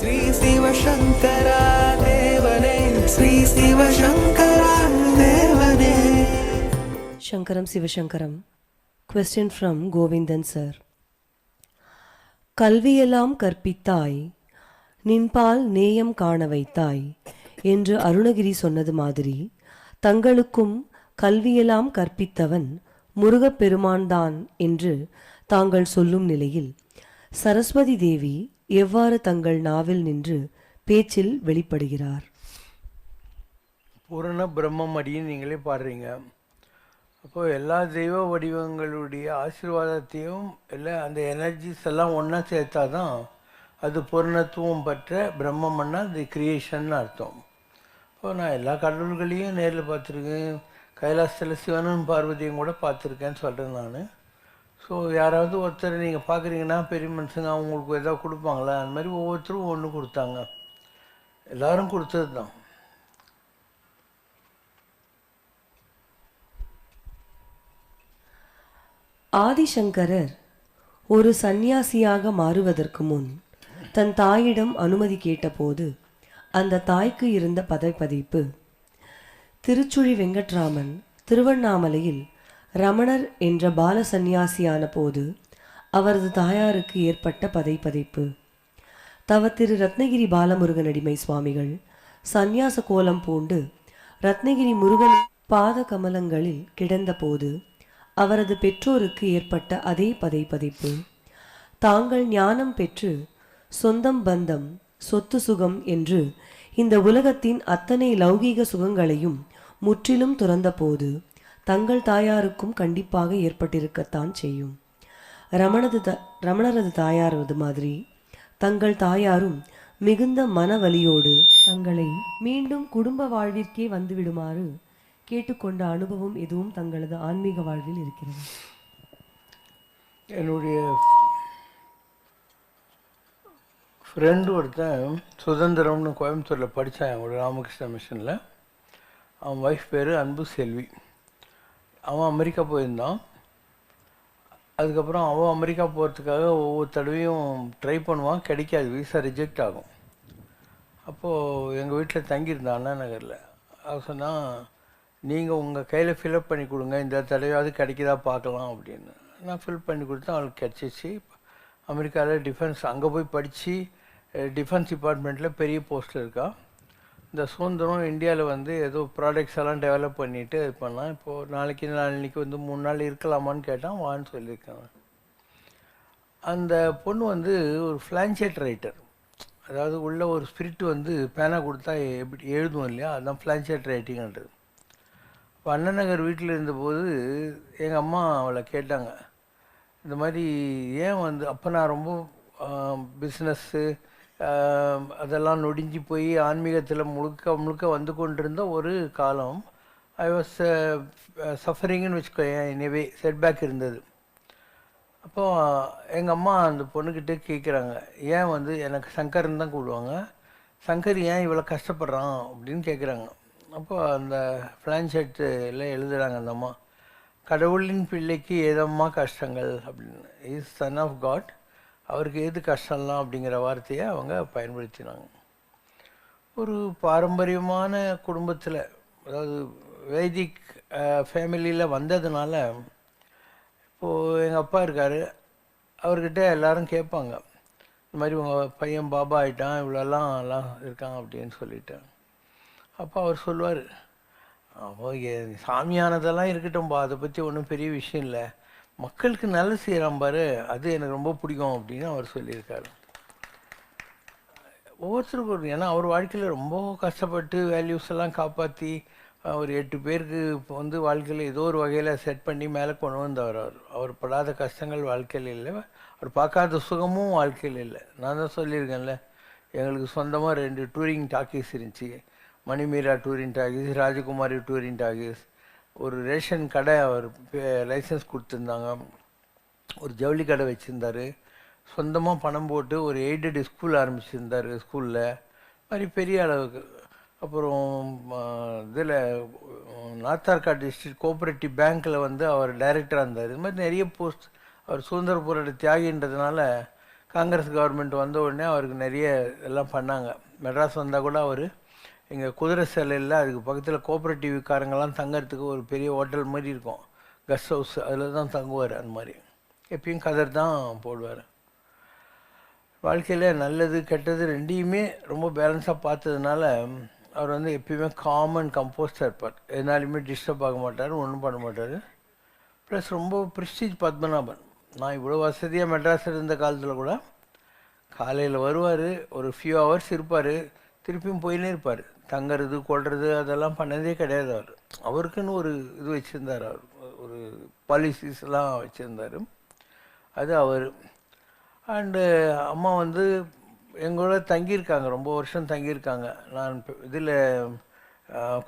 ஸ்ரீ சிவசங்கரா தேவனே, ஸ்ரீ சிவசங்கரா தேவனே. Shankaram Sivashankaram. Question from Govindan sir. கல்வியெல்லாம் கற்பித்தாய், நின்பால் நேயம் காண வைத்தாய் என்று அருணகிரி சொன்னது மாதிரி தங்களுக்கும் கல்வியெல்லாம் கற்பித்தவன் முருகப்பெருமான்தான் என்று தாங்கள் சொல்லும் நிலையில் சரஸ்வதி தேவி எவ்வாறு தங்கள் நாவில் நின்று பேச்சில் வெளிப்படுகிறார்? பூரண பிரம்மம் அடின்னு நீங்களே பாடுறீங்க. அப்போது எல்லா தெய்வ வடிவங்களுடைய ஆசீர்வாதத்தையும் எல்லாம் அந்த எனர்ஜிஸ் எல்லாம் ஒன்றா சேர்த்தா தான் அது பூர்ணத்துவம் பெற்ற பிரம்மம்னா அது கிரியேஷன் அர்த்தம். இப்போ நான் எல்லா கடவுள்களையும் நேரில் பார்த்துருக்கேன், கைலாசத்தில் சிவனும் பார்வதியும் கூட பார்த்துருக்கேன்னு சொல்கிறேன் நான். ஸோ யாராவது ஒருத்தர் நீங்கள் பார்க்குறீங்கன்னா பெரிய மனுஷங்க அவங்களுக்கு எதாவது கொடுப்பாங்களா? அந்த மாதிரி ஒவ்வொருத்தரும் ஒன்று கொடுத்தாங்க, எல்லோரும் கொடுத்தது தான். ஆதிசங்கரர் ஒரு சந்நியாசியாக மாறுவதற்கு முன் தன் தாயிடம் அனுமதி கேட்டபோது அந்த தாய்க்கு இருந்த பதைப்பதைப்பு. திருச்சுழி வெங்கட்ராமன் திருவண்ணாமலையில் ரமணர் என்ற பால சந்நியாசியான போது அவரது தாயாருக்கு ஏற்பட்ட பதைப்பதைப்பு. தவத்திரு ரத்னகிரி பாலமுருகன் அடிமை சுவாமிகள் சந்நியாச கோலம் பூண்டு ரத்னகிரி முருகன் பாத கமலங்களில் கிடந்தபோது அவரது பெற்றோருக்கு ஏற்பட்ட அதே பதைப்பதைப்பு. தாங்கள் ஞானம் பெற்று சொந்தம் பந்தம் சொத்து சுகம் என்று இந்த உலகத்தின் அத்தனை லௌகீக சுகங்களையும் முற்றிலும் துறந்தபோது தங்கள் தாயாருக்கும் கண்டிப்பாக ஏற்பட்டிருக்கத்தான் செய்யும். ரமணரது தாயாரது மாதிரி தங்கள் தாயாரும் மிகுந்த மனவலியோடு தங்களை மீண்டும் குடும்ப வாழ்விற்கே வந்துவிடுமாறு கேட்டுக்கொண்ட அனுபவம் எதுவும் தங்களது ஆன்மீக வாழ்வில் இருக்கிறது? என்னுடைய ஃப்ரெண்டு ஒருத்தன் சுதந்திரம்னு கோயம்புத்தூரில் படித்தான் என்னோட ராமகிருஷ்ண மிஷனில். அவன் ஒய்ஃப் பேர் அன்பு செல்வி. அவன் அமெரிக்கா போயிருந்தான். அதுக்கப்புறம் அவன் அமெரிக்கா போகிறதுக்காக ஒவ்வொரு தடவையும் ட்ரை பண்ணுவான், கிடைக்காது, வீசா ரிஜெக்ட் ஆகும். அப்போது எங்கள் வீட்டில் தங்கியிருந்தான் அண்ணா நகரில். அவன் சொன்னால், நீங்கள் உங்கள் கையில் ஃபில்அப் பண்ணி கொடுங்க, இந்த தடவையாவது கிடைக்குதா பார்க்கலாம் அப்படின்னு. நான் ஃபில் பண்ணி கொடுத்தேன், அவளுக்கு கிடச்சிச்சு. அமெரிக்காவில் டிஃபென்ஸ் அங்கே போய் படித்து டிஃபென்ஸ் டிபார்ட்மெண்ட்டில் பெரிய போஸ்ட்டில் இருக்கா. இந்த சுதந்திரம் இந்தியாவில் வந்து ஏதோ ப்ராடக்ட்ஸ் எல்லாம் டெவலப் பண்ணிவிட்டு இது பண்ணலாம். இப்போது நாளைக்கு வந்து 3 நாள் இருக்கலாமான்னு கேட்டான், வான்னு சொல்லியிருக்கேன். அந்த பொண்ணு வந்து ஒரு ஃப்ளான்ஷெட் ரைட்டர், அதாவது உள்ள ஒரு ஸ்பிரிட் வந்து பேனா கொடுத்தா எப்படி எழுதுவோம் இல்லையா, அதுதான் ஃப்ளான்ஷெட் ரைட்டிங்ன்றது. இப்போ அண்ணா நகர் வீட்டில் இருந்தபோது எங்கள் அம்மா அவளை கேட்டாங்க, இந்த மாதிரி ஏன் வந்து அப்போ நான் ரொம்ப பிஸ்னஸ்ஸு அதெல்லாம் நொடிஞ்சு போய் ஆன்மீகத்தில் முழுக்க வந்து கொண்டிருந்த ஒரு காலம். ஐ வாஸ் சஃபரிங்னு வச்சுக்கோயேன், இனிவே செட்பேக் இருந்தது. அப்போது எங்கள் அம்மா அந்த பொண்ணுக்கிட்டே கேட்குறாங்க, ஏன் வந்து எனக்கு சங்கர்ன்னு தான் கூடுவாங்க, சங்கர் ஏன் இவ்வளோ கஷ்டப்படுறான் அப்படின்னு கேட்குறாங்க. அப்போ அந்த ஃப்ளான்ஷெட்டில் எழுதுகிறாங்க அந்த அம்மா, கடவுளின் பிள்ளைக்கு ஏதம்மா கஷ்டங்கள் அப்படின்னு. இஸ் சன் ஆஃப் காட், அவருக்கு எது கஷ்டம்லாம் அப்படிங்கிற வார்த்தையை அவங்க பயன்படுத்தினாங்க. ஒரு பாரம்பரியமான குடும்பத்தில், அதாவது வைதிக் ஃபேமிலியில் வந்ததுனால, இப்போது எங்கள் அப்பா இருக்கார், அவர்கிட்ட எல்லோரும் கேட்பாங்க, இந்த மாதிரி உங்கள் பையன் பாபா ஆகிட்டான், இவ்வளோலாம் இருக்கான் அப்படின்னு சொல்லிட்டேன். அப்போ அவர் சொல்லுவார், அப்போ சாமியானதெல்லாம் இருக்கட்டும்பா, அதை பற்றி ஒன்றும் பெரிய விஷயம் இல்லை, மக்களுக்கு நல்லது செய்கிறான் பாரு, அது எனக்கு ரொம்ப பிடிக்கும் அப்படின்னு அவர் சொல்லியிருக்காரு. ஒவ்வொருத்தருக்கும் ஒரு, ஏன்னா அவர் வாழ்க்கையில் ரொம்ப கஷ்டப்பட்டு வேல்யூஸ் எல்லாம் காப்பாற்றி ஒரு 8 பேருக்கு வந்து வாழ்க்கையில் ஏதோ ஒரு வகையில் செட் பண்ணி மேலே கொண்டு வந்தவர். அவர் படாத கஷ்டங்கள் வாழ்க்கையில் இல்லை, அவர் பார்க்காத சுகமும் வாழ்க்கையில் இல்லை. நான் தான் சொல்லியிருக்கேன்ல, எங்களுக்கு சொந்தமாக 2 டூரிங் டாக்கீஸ் இருந்துச்சு, மணிமீரா டூரிங் டாக்கீஸ், ராஜகுமாரி டூரிங் டாக்கீஸ். ஒரு ரேஷன் கடை அவர் லைசன்ஸ் கொடுத்துருந்தாங்க, ஒரு ஜவுளி கடை வச்சுருந்தார், சொந்தமாக பணம் போட்டு ஒரு எய்டட் ஸ்கூல் ஆரம்பிச்சிருந்தார் ஸ்கூலில், மாதிரி பெரிய அளவுக்கு. அப்புறம் இதில் நார்த்தார்காட் டிஸ்ட்ரிக்ட் கோஆப்ரேட்டிவ் பேங்க்கில் வந்து அவர் டைரக்டராக இருந்தார். இது மாதிரி நிறைய போஸ்ட். அவர் சுதந்திர போராட்ட தியாகின்றதுனால காங்கிரஸ் கவர்மெண்ட் வந்த உடனே அவருக்கு நிறைய எல்லாம் பண்ணாங்க. மெட்ராஸ் வந்தால் கூட அவர் இங்கே குதிரை சிலையில் அதுக்கு பக்கத்தில் கோஆப்ரேட்டிவ்காரங்கெல்லாம் தங்கறதுக்கு ஒரு பெரிய ஹோட்டல் மாதிரி இருக்கும், கெஸ்ட் ஹவுஸ், அதில் தான் தங்குவார். அந்த மாதிரி எப்பயும் கதர் தான் போடுவார். வாழ்க்கையில் நல்லது கெட்டது ரெண்டையுமே ரொம்ப பேலன்ஸாக பார்த்ததுனால அவர் வந்து எப்பயுமே காம் அண்ட் கம்போஸ்டாக இருப்பார். எதுனாலுமே டிஸ்டர்ப் ஆக மாட்டார், ஒன்றும் பண்ண மாட்டார். ப்ளஸ் ரொம்ப ப்ரிஸ்டீஜ் பத்மநாபன். நான் இவ்வளோ வசதியாக மெட்ராஸில் இருந்த காலத்தில் கூட காலையில் வருவார், ஒரு ஃபியூ ஹவர்ஸ் இருப்பார், திருப்பியும் போயினே இருப்பார். தங்கிறது கொள்வது அதெல்லாம் பண்ணதே கிடையாது. அவருக்குன்னு ஒரு இது வச்சுருந்தார், அவர் ஒரு பாலிசிஸ்லாம் வச்சுருந்தார். அது அவர். அண்டு அம்மா வந்து எங்களோட தங்கியிருக்காங்க, ரொம்ப வருஷம் தங்கியிருக்காங்க. நான் இதில்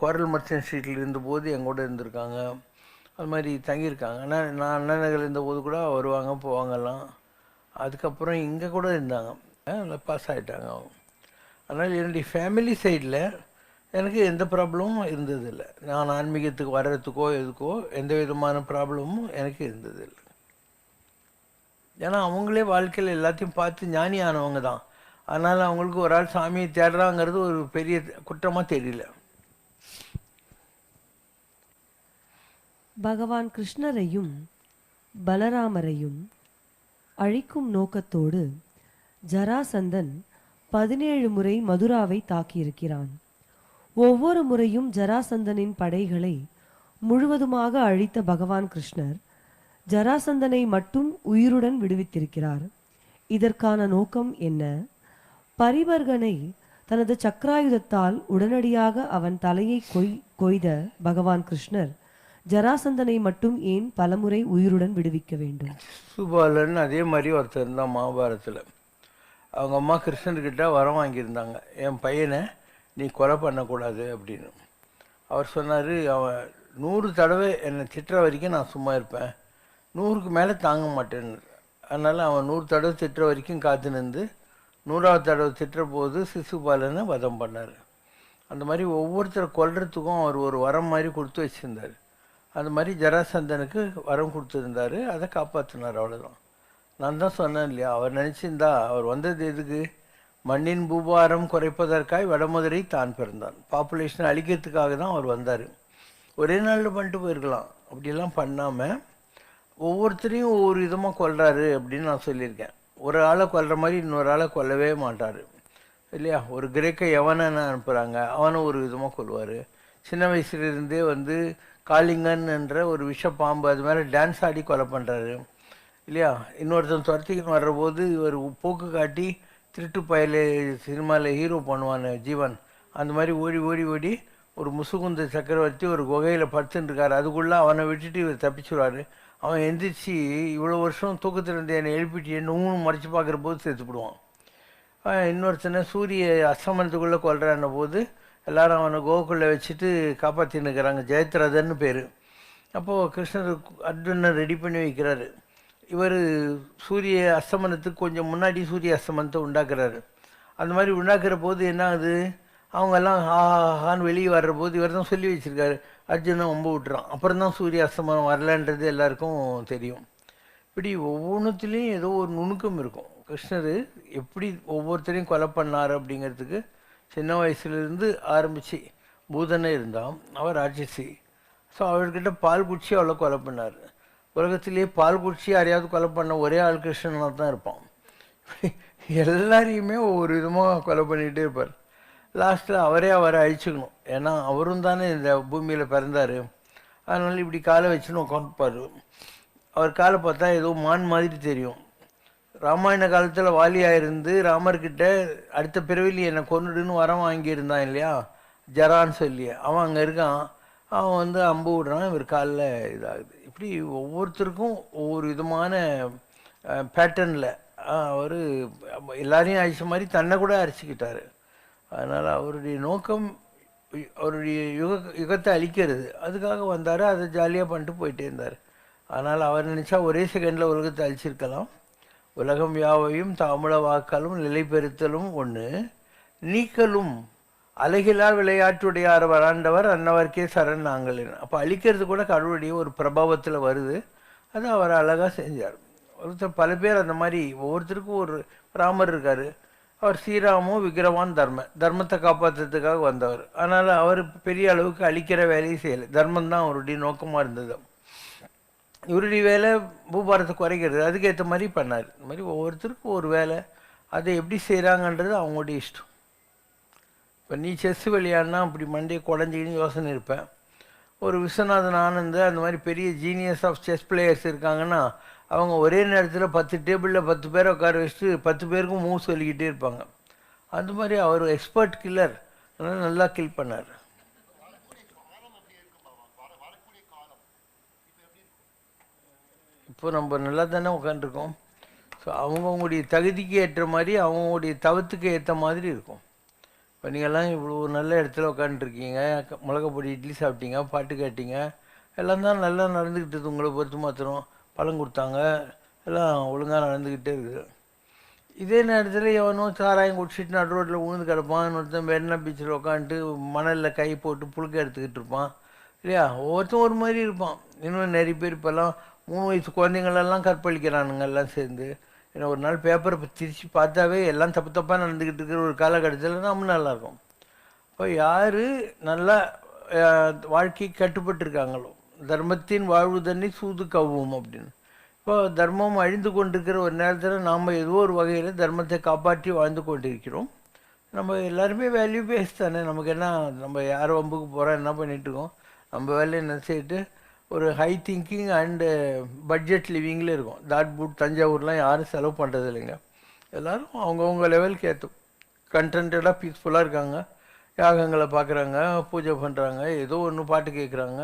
குவாரல் மர்ச்சன்ட் ஸ்ட்ரீட்டில் இருந்தபோது எங்கூட இருந்திருக்காங்க, அது மாதிரி தங்கியிருக்காங்க. ஆனால் நான் அண்ணா நகரில் இருந்தபோது கூட வருவாங்க போவாங்கலாம். அதுக்கப்புறம் இங்கே கூட இருந்தாங்க, நல்லா பாஸ் ஆகிட்டாங்க அவங்க. அதனால் என்னுடைய ஃபேமிலி சைடில் எனக்கு எந்த ப்ராப்ளமும் இருந்ததில்லை. நான் ஆன்மீகத்துக்கு வர்றதுக்கோ எதுக்கோ எந்த விதமான ப்ராப்ளமும் எனக்கு இருந்ததில்லை. ஏன்னா அவங்களே வாழ்க்கையில் எல்லாத்தையும் பார்த்து ஞானி ஆனவங்க தான். அதனால் அவங்களுக்கு ஒரு ஆள் சாமியை தேடுறாங்கிறது ஒரு பெரிய குற்றமாக தெரியல. பகவான் கிருஷ்ணரையும் பலராமரையும் அழிக்கும் நோக்கத்தோடு ஜராசந்தன் 17 முறை மதுராவை தாக்கியிருக்கிறான். ஒவ்வொரு முறையும் ஜராசந்தனின் படைகளை முழுவதுமாக அழித்த பகவான் கிருஷ்ணர் ஜராசந்தனை மட்டும் உயிருடன் விடுவித்திருக்கிறார். இதற்கான நோக்கம் என்ன? பரிவர்கனை தனது சக்கராயுதத்தால் உடனடியாக அவன் தலையை கொய்த பகவான் கிருஷ்ணர் ஜராசந்தனை மட்டும் ஏன் பலமுறை உயிருடன் விடுவிக்க வேண்டும்? சுபாலன் அதே மாதிரி ஒருத்தர் இருந்தான் மகாபாரத்தில். அவங்க அம்மா கிருஷ்ணர்கிட்ட வரம் வாங்கியிருந்தாங்க, என் பையனை நீ கொலை பண்ணக்கூடாது அப்படின்னு. அவர் சொன்னார், அவன் 100 தடவை என்னை திட்டுற வரைக்கும் நான் சும்மா இருப்பேன், 100க்கு மேலே தாங்க மாட்டேன்னு. அதனால் அவன் 100 தடவை திட்டுற வரைக்கும் காத்து நின்று 100வது தடவை திட்டுற போது சிசுபாலனை வதம் பண்ணார். அந்த மாதிரி ஒவ்வொருத்தரை கொல்றதுக்கும் அவர் ஒரு வரம் மாதிரி கொடுத்து வச்சுருந்தார். அந்த மாதிரி ஜராசந்தனுக்கு வரம் கொடுத்துருந்தார், அதை காப்பாற்றினார். அவ்வளோதான். நான் தான் சொன்னேன் இல்லையா, அவர் நினச்சிருந்தா அவர் வந்தது எதுக்கு? மண்ணின் பூபாரம் குறைப்பதற்காக வடமதுரை தான் பிறந்தான். பாப்புலேஷனை அழிக்கிறதுக்காக தான் அவர் வந்தார். ஒரே நாளில் பண்ணிட்டு போயிருக்கலாம். அப்படியெல்லாம் பண்ணாமல் ஒவ்வொருத்தரையும் ஒவ்வொரு விதமாக கொல்றாரு அப்படின்னு நான் சொல்லியிருக்கேன். ஒரு ஆளை கொல்ற மாதிரி இன்னொரு ஆளை கொல்லவே மாட்டார் இல்லையா. ஒரு கிரேக்க எவனை அனுப்புகிறாங்க, அவனை ஒரு விதமாக கொல்வார். சின்ன வயசுலேருந்தே வந்து காளிங்கன் என்ற ஒரு விஷ பாம்பு அது மேலே டான்ஸ் ஆடி கொலை பண்ணுறாரு இல்லையா. இன்னொருத்தன் துரத்திக்கின்னு வர்றபோது இவர் போக்கு காட்டி திருட்டு பயலே சினிமாவில் ஹீரோ பண்ணுவான் ஜீவன், அந்த மாதிரி ஓடி ஓடி ஓடி ஒரு முசுகுந்த சக்கரவர்த்தி ஒரு குகையில் படுத்துட்டு இருக்காரு, அதுக்குள்ளே அவனை விட்டுட்டு இவர் தப்பிச்சுடுவார். அவன் எந்திரிச்சு இவ்வளோ வருஷம் தூக்கத்தில் இருந்து என்னை எழுப்பிட்டு இன்னும் மறைச்சி பார்க்குற போது சேர்த்துப்பிடுவான். இன்னொருத்தனை சூரிய அஸ்தமனத்துக்குள்ளே கொல்றான போது எல்லாரும் அவனை கோகுக்குள்ளே வச்சுட்டு காப்பாற்றின்னு இருக்கிறாங்க, ஜெயத்ரதன்னு பேர். அப்போது கிருஷ்ணர் அர்ஜுனை ரெடி பண்ணி வைக்கிறாரு. இவர் சூரிய அஸ்தமனத்துக்கு கொஞ்சம் முன்னாடி சூரிய அஸ்தமனத்தை உண்டாக்குறாரு. அந்த மாதிரி உண்டாக்குற போது என்ன ஆகுது, அவங்கெல்லாம் ஹான்னு வெளியே வர்ற போது இவர் தான் சொல்லி வச்சுருக்காரு, அர்ஜுனை ஒம்ப விட்டுறான். அப்புறம் தான் சூரிய அஸ்தமனம் வரலன்றது எல்லாருக்கும் தெரியும். இப்படி ஒவ்வொன்றுத்துலேயும் ஏதோ ஒரு நுணுக்கம் இருக்கும். கிருஷ்ணர் எப்படி ஒவ்வொருத்தரையும் கொலை பண்ணார் அப்படிங்கிறதுக்கு சின்ன வயசுலேருந்து ஆரம்பித்து பூதனை இருந்தான், அவர் ராட்சசி. ஸோ அவர்கிட்ட பால் குடிச்சு அவ்வளோ கொலை பண்ணார். உலகத்திலேயே பால் குடிச்சு யாரையாவது கொலை பண்ண ஒரே ஆள் கிருஷ்ணனாக தான் இருப்பான். எல்லாரையுமே ஒவ்வொரு விதமாக கொலை பண்ணிகிட்டே இருப்பார். லாஸ்ட்டில் அவரை அழிச்சுக்கணும், ஏன்னா அவரும் தானே இந்த பூமியில் பிறந்தார். அதனால் இப்படி காலை வச்சுன்னு உட்காந்துப்பார். அவர் காலை பார்த்தா ஏதோ மான் மாதிரி தெரியும். ராமாயண காலத்தில் வாலியாக இருந்து ராமர்கிட்ட அடுத்த பிறவியில் என்னை கொன்னுடுன்னு வரம் வாங்கியிருந்தான் இல்லையா, ஜரான்னு சொல்லி. அவன் அங்கே இருக்கான், அவன் வந்து அம்பு விடுறான், இவர் காலில் இதாகுது. இப்படி ஒவ்வொருத்தருக்கும் ஒவ்வொரு விதமான பேட்டர்னில் அவர் எல்லாரையும் அழிச்ச மாதிரி தன்னை கூட அரிச்சிக்கிட்டார். அதனால் அவருடைய நோக்கம் அவருடைய யுகத்தை அழிக்கிறது, அதுக்காக வந்தார். அதை ஜாலியாக பண்ணிட்டு போயிட்டே இருந்தார். அதனால் அவர் நினச்சா ஒரே செகண்டில் உலகத்தை அழிச்சிருக்கலாம். உலகம் யாவையும் தாமுள வாக்காலும் நிலை பெறுத்தலும் ஒன்று, நீக்கலும் அழகிலா விளையாட்டுடையார் வராண்டவர் அன்னவர்க்கே சரண் நாங்கள். அப்போ அழிக்கிறது கூட கடவுளுடைய ஒரு பிரபாவத்தில் வருது. அது அவர் அழகாக செஞ்சார். ஒருத்தர் பல பேர் அந்த மாதிரி ஒவ்வொருத்தருக்கும் ஒரு ராமர் இருக்கார். அவர் ஸ்ரீராமோ விக்கிரவான் தர்மத்தை காப்பாற்றுறதுக்காக வந்தவர். அதனால் அவர் பெரிய அளவுக்கு அழிக்கிற வேலையை செய்யலை. தர்மம் தான் அவருடைய நோக்கமாக இருந்தது. இவருடைய வேலை பூபாரத்தை குறைக்கிறது, அதுக்கேற்ற மாதிரி பண்ணார். இந்த மாதிரி ஒவ்வொருத்தருக்கும் ஒரு வேலை, அதை எப்படி செய்கிறாங்கன்றது அவங்களுடைய இஷ்டம். இப்போ நீ செஸ் விளையாடினா அப்படி மண்டையை குடஞ்சிக்கின்னு யோசனை இருப்பேன். ஒரு விஸ்வநாதன் ஆனந்த் அந்த மாதிரி பெரிய ஜீனியஸ் ஆஃப் செஸ் பிளேயர்ஸ் இருக்காங்கன்னா அவங்க ஒரே நேரத்தில் 10 டேபிளில் 10 பேரை உட்கார வச்சுட்டு 10 பேருக்கும் மூவ் சொல்லிக்கிட்டே இருப்பாங்க. அந்த மாதிரி அவர் எக்ஸ்பர்ட் கில்லர், அதனால் நல்லா கில் பண்ணார். இப்போ நம்ம நல்லா தானே உட்காந்துருக்கோம். ஸோ அவங்கவுங்களுடைய தகுதிக்கு ஏற்ற மாதிரி அவங்களுடைய தவத்துக்கு ஏற்ற மாதிரி இருக்கும். இப்போ நீங்கள்லாம் இவ்வளோ நல்ல இடத்துல உட்காந்துருக்கீங்க, மிளகாப்பொடி இட்லி சாப்பிட்டீங்க, பாட்டு கேட்டீங்க, எல்லாம் தான் நல்லா நடந்துக்கிட்டது. உங்களை பொறுத்து மாத்திரம் பழம் கொடுத்தாங்க, எல்லாம் ஒழுங்காக நடந்துக்கிட்டே இருக்குது. இதே நேரத்தில் எவனோ சாராயம் குடிச்சிட்டு நடு ரோட்டில் உழுந்து கிடப்பான், இன்னொருத்தன் மெரினா பீச்சில் உட்காந்துட்டு மணலில் கை போட்டு புழுக்க எடுத்துக்கிட்டு இருப்பான் இல்லையா. ஒவ்வொருத்தரும் ஒரு மாதிரி இருப்பான். இன்னும் நிறைய பேர் இப்போல்லாம் 3 வயசு குழந்தைங்களெல்லாம் கற்பழிக்கிறானுங்க எல்லாம் சேர்ந்து. ஏன்னா ஒரு நாள் பேப்பரை திரிச்சு பார்த்தாவே எல்லாம் தப்பு தப்பாக நடந்துக்கிட்டு இருக்கிற ஒரு காலகட்டத்தில் நம்ம நல்லாயிருக்கும். இப்போ யார் நல்லா வாழ்க்கை கட்டுப்பட்டுருக்காங்களோ, தர்மத்தின் வாழ்வு தண்ணி சூது கவ்வும் அப்படின்னு. இப்போ தர்மம் அழிந்து கொண்டிருக்கிற ஒரு நேரத்தில் நாம் ஏதோ ஒரு வகையில் தர்மத்தை காப்பாற்றி வாழ்ந்து கொண்டிருக்கிறோம். நம்ம எல்லாருமே வேல்யூ பேஸ் தானே. நமக்கு என்ன, நம்ம யார் வம்புக்கு போகிறோம், என்ன பண்ணிகிட்ருக்கோம், நம்ம வேலையை நினச்சிட்டு ஒரு ஹை திங்கிங் அண்டு பட்ஜெட் லிவிங்கில் இருக்கும். தாட்பூட் தஞ்சாவூர்லாம் யாரும் செலவு பண்ணுறது இல்லைங்க. எல்லோரும் அவங்கவுங்க லெவலுக்கு ஏற்ற கண்டென்டாக பீஸ்ஃபுல்லாக இருக்காங்க. யாகங்களை பார்க்குறாங்க, பூஜை பண்ணுறாங்க, ஏதோ ஒன்று பாட்டு கேட்குறாங்க,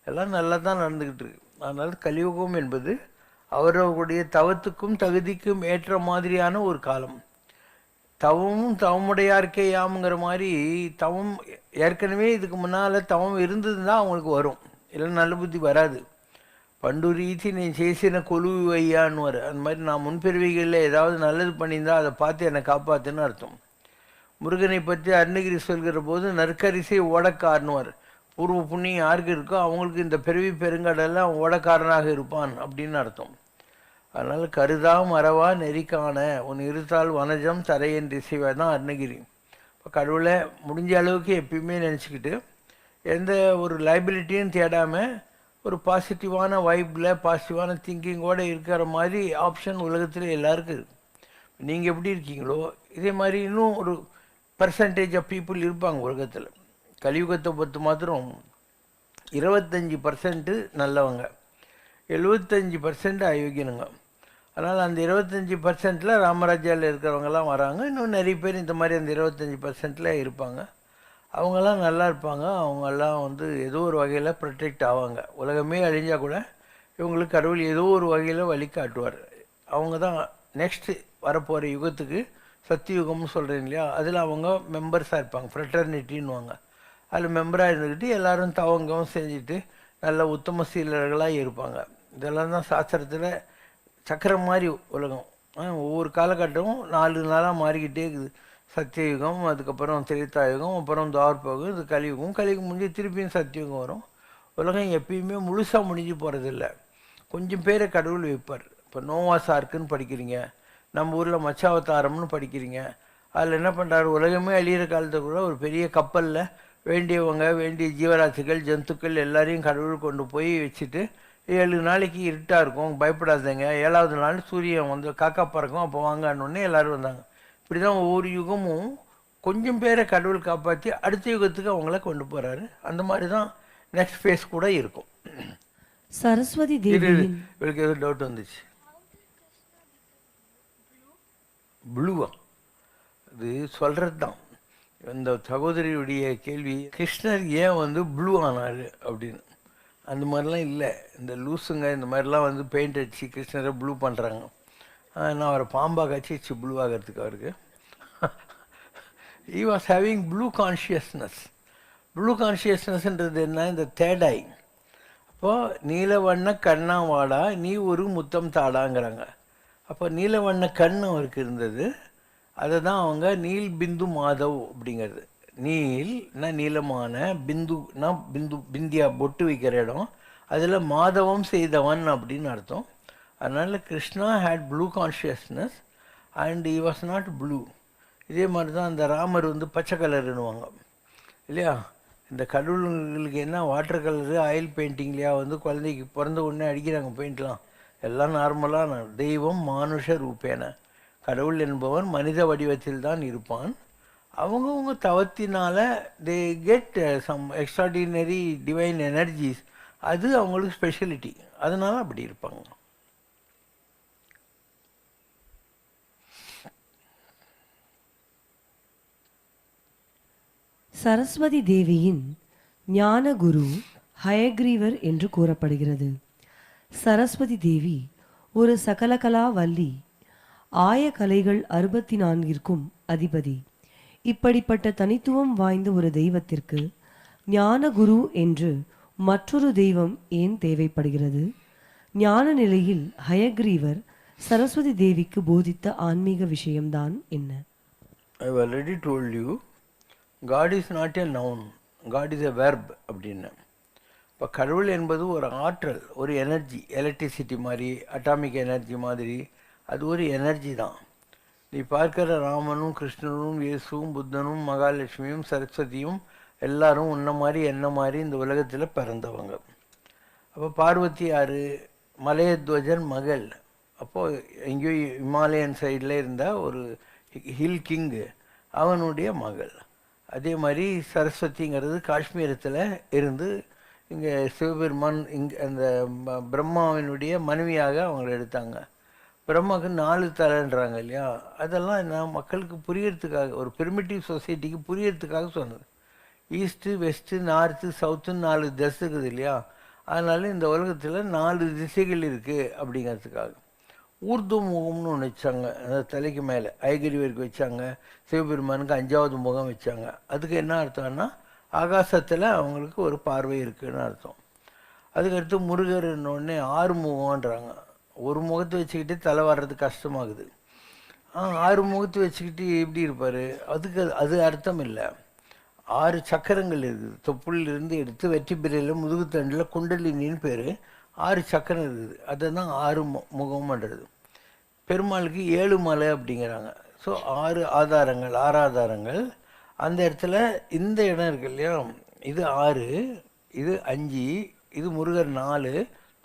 எல்லாம் நல்லா தான் நடந்துக்கிட்டு இருக்கு. அதனால் கலியுகம் என்பது அவரவர்களுடைய தவத்துக்கும் தகுதிக்கும் ஏற்ற மாதிரியான ஒரு காலம். தவமும் தவமுடையார்க்கே யாமுங்கிற மாதிரி தவம் ஏற்கனவே இதுக்கு முன்னால் தவம் இருந்ததுன்னா அவங்களுக்கு வரும், இல்லை நல்ல புத்தி வராது. பண்டு ரீதி நீ சேசின கொலுவி வையான்னு அந்த மாதிரி நான் முன்பிறவிகளில் ஏதாவது நல்லது பண்ணியிருந்தால் அதை பார்த்து என்னை காப்பாற்றுன்னு அர்த்தம். முருகனை பற்றி அருணகிரி சொல்கிற போது நற்கரிசை ஓடக்காரனுவார். பூர்வ புண்ணியம் யாருக்கு இருக்கோ அவங்களுக்கு இந்த பிறவி பெருங்கடலில் ஓடக்காரனாக இருப்பான் அப்படின்னு அர்த்தம். அதனால் கருதா மறவா நெறிக்கான உன் இருத்தால் வனஜம் தரையன் திசைவை தான் அருணகிரி. இப்போ கடவுளை முடிஞ்ச அளவுக்கு எப்பயுமே நினச்சிக்கிட்டு எந்த ஒரு லைபிலிட்டியும் தேடாமல் ஒரு பாசிட்டிவான வைப்பில் பாசிட்டிவான திங்கிங்கோடு இருக்கிற மாதிரி ஆப்ஷன் உலகத்தில் எல்லாருக்கும் இருக்குது. நீங்கள் எப்படி இருக்கீங்களோ இதே மாதிரி இன்னும் ஒரு பர்சன்டேஜ் ஆஃப் பீப்புள் இருப்பாங்க உலகத்தில். கலியுகத்தை பொறுத்து மாத்திரம் 25% நல்லவங்க, 75% அயோக்கியனுங்க. அதனால் அந்த 25%ல் ராமராஜ்யாவில் இருக்கிறவங்கலாம் வராங்க. இன்னும் நிறைய பேர் இந்த மாதிரி அந்த 25%ல் இருப்பாங்க. அவங்கெல்லாம் நல்லா இருப்பாங்க. அவங்கெல்லாம் ஏதோ ஒரு வகையில் ப்ரொடெக்ட் ஆவாங்க. உலகமே அழிஞ்சால் கூட இவங்களுக்கு கடவுள் ஏதோ ஒரு வகையில் வழி காட்டுவார். அவங்க தான் நெக்ஸ்ட்டு வரப்போகிற யுகத்துக்கு சத்தியுகம்னு சொல்கிறேன் இல்லையா, அதில் அவங்க மெம்பர்ஸாக இருப்பாங்க, ஃப்ரெட்டர்னிட்டின்னுவாங்க. அதில் மெம்பராக இருந்துக்கிட்டு எல்லோரும் தவங்கவும் செஞ்சுட்டு நல்ல உத்தம சீலர்களாக இருப்பாங்க. இதெல்லாம் தான் சாஸ்திரத்தில் சக்கரம் மாதிரி உலகம். ஒவ்வொரு காலகட்டமும் 4 நாளாக மாறிக்கிட்டே இருக்குது. சத்தியயுகம், அதுக்கப்புறம் திரேதாயுகம், அப்புறம் துவாபரம், இது கலியுகம். கலியுகம் முடிஞ்சு திருப்பியும் சத்தியுகம் வரும். உலகம் எப்பயுமே முழுசாக முடிஞ்சு போகிறதில்ல. கொஞ்சம் பேரை கடவுள் வைப்பார். இப்போ நோவாஸ் ஆர்க்குன்னு படிக்கிறீங்க, நம்ம ஊரில் மச்சாவதாரம்னு படிக்கிறீங்க. அதில் என்ன பண்ணுறாரு, உலகமே அழியிற காலத்தில் கூட ஒரு பெரிய கப்பலில் வேண்டிய ஜீவராசிகள் ஜந்துக்கள் எல்லாரையும் கடவுள் கொண்டு போய் வச்சுட்டு 7 நாளைக்கு இருட்டாக இருக்கும், பயப்படாதீங்க, 7ஆவது நாள் சூரியன் காக்கா பறக்கும், அப்போ வாங்கன்னொன்னே எல்லோரும் வந்தாங்க. இப்படி தான் ஒவ்வொரு யுகமும் கொஞ்சம் பேரை கடவுள் காப்பாற்றி அடுத்த யுகத்துக்கு அவங்கள கொண்டு போகிறாரு. அந்த மாதிரி தான் நெக்ஸ்ட் ஃபேஸ் கூட இருக்கும். சரஸ்வதி தேவி, இவருக்கு எதுவும் டவுட் வந்துச்சு? ப்ளூவா? இது சொல்கிறது தான். இந்த சகோதரியுடைய கேள்வி, கிருஷ்ணர் ஏன் ப்ளூ ஆனார் அப்படின்னு. அந்த மாதிரிலாம் இல்லை. இந்த லூஸுங்க இந்த மாதிரிலாம் பெயிண்ட் அடித்து கிருஷ்ணரை ப்ளூ பண்ணுறாங்க. நான் அவரை பாம்பாக கட்சி ப்ளூ ஆகிறதுக்கு அவருக்கு he was having blue consciousness. Blue கான்ஷியஸ்னஸ்ன்றது என்ன, இந்த தேர்ட் ஐ. அப்போது நீலவண்ண கண்ணா வாடா நீ ஒரு முத்தம் தாடாங்கிறாங்க. அப்போ நீலவண்ண கண் அவருக்கு இருந்தது. அதை தான் அவங்க நீல் பிந்து மாதவ் அப்படிங்கிறது. நீல்னா நீளமான, பிந்துனா பிந்தியா பொட்டு வைக்கிற இடம், அதில் மாதவம் செய்தவன் அப்படின்னு அர்த்தம். அதனால் Krishna had blue consciousness and he was not blue. இதே மாதிரி தான் அந்த ராமர் வந்து பச்சை கலருன்னுவாங்க இல்லையா. இந்த கடவுளுங்களுக்கு என்ன வாட்டர் கலரு ஆயில் பெயிண்டிங்லையா வந்து குழந்தைக்கு பிறந்த உடனே அடிக்கிறாங்க பெயிண்ட்லாம். எல்லாம் நார்மலாக தெய்வம் மானுஷ ரூபேன, கடவுள் என்பவன் மனித வடிவத்தில் தான் இருப்பான். அவங்கவுங்க தவத்தினால they get some extraordinary divine energies. அது அவங்களுக்கு ஸ்பெஷலிட்டி, அதனால அப்படி இருப்பாங்க. சரஸ்வதி தேவியின் ஞான குரு ஹயக்ரீவர் என்று கூறப்படுகிறது. சரஸ்வதி தேவி ஒரு சகலகலா வள்ளி, ஆய கலைகள் 64ற்கும் அதிபதி. இப்படிப்பட்ட தனித்துவம் வாய்ந்த ஒரு தெய்வத்திற்கு ஞான குரு என்று மற்றொரு தெய்வம் ஏன் தேவைப்படுகிறது? ஞான நிலையில் ஹயக்ரீவர் சரஸ்வதி தேவிக்கு போதித்த ஆன்மீக விஷயம்தான் என்ன? I have already told you, God is not a noun, God is a verb அப்படின்னு. இப்போ கடவுள் என்பது ஒரு ஆற்றல், ஒரு எனர்ஜி, எலக்ட்ரிசிட்டி மாதிரி, அட்டாமிக் எனர்ஜி மாதிரி, அது ஒரு எனர்ஜி தான். நீ பார்க்கிற ராமனும் கிருஷ்ணனும் இயேசுவும் புத்தனும் மகாலட்சுமியும் சரஸ்வதியும் எல்லாரும் உன்ன மாதிரி என்ன மாதிரி இந்த உலகத்தில் பிறந்தவங்க. அப்போ பார்வதி யார்? மலையத்வஜன் மகள். அப்போது எங்கேயோ இமாலயன் சைடில் இருந்த ஒரு ஹில் கிங்கு, அவனுடைய மகள். அதே மாதிரி சரஸ்வதிங்கிறது காஷ்மீரத்தில் இருந்து இங்கே சிவபெருமான் இங்கே அந்த பிரம்மாவினுடைய மனைவியாக அவங்கள எடுத்தாங்க. பிரம்மாவுக்கு 4 தலைன்றாங்க இல்லையா. அதெல்லாம் என்ன மக்களுக்கு புரியறதுக்காக, ஒரு பிரிமிட்டிவ் சொசைட்டிக்கு புரியறதுக்காக சொன்னது. ஈஸ்ட்டு வெஸ்ட்டு நார்த்து சவுத்துன்னு 4 திசை இருக்குது இல்லையா. அதனால இந்த உலகத்தில் 4 திசைகள் இருக்குது அப்படிங்கிறதுக்காக ஊர்து முகம்னு ஒன்று வச்சாங்க. அந்த தலைக்கு மேலே ஐகிரிவருக்கு வச்சாங்க, சிவபெருமானுக்கு 5வது முகம் வச்சாங்க. அதுக்கு என்ன அர்த்தம்னா ஆகாசத்தில் அவங்களுக்கு ஒரு பார்வை இருக்குதுன்னு அர்த்தம். அதுக்கடுத்து முருகர்னோடனே 6 முகம்ன்றாங்க. ஒரு முகத்தை வச்சுக்கிட்டு தலை வர்றது கஷ்டமாகுது. 6 முகத்தை வச்சுக்கிட்டு எப்படி இருப்பார்? அது அர்த்தம் இல்லை. 6 சக்கரங்கள் இருக்குது. தொப்புளிலிருந்து எடுத்து வெற்றி பிறையில் முதுகுத்தண்டில் குண்டலினின்னு பேர். 6 சக்கரம் இருக்குது. அதை தான் 6 முகம்ன்றது. பெருமாளுக்கு 7 மலை அப்படிங்கிறாங்க. ஸோ 6 ஆதாரங்கள், 6 ஆதாரங்கள். அந்த இடத்துல இந்த இடம் இருக்கு இல்லையா, இது 6, இது 5, இது முருகர் 4,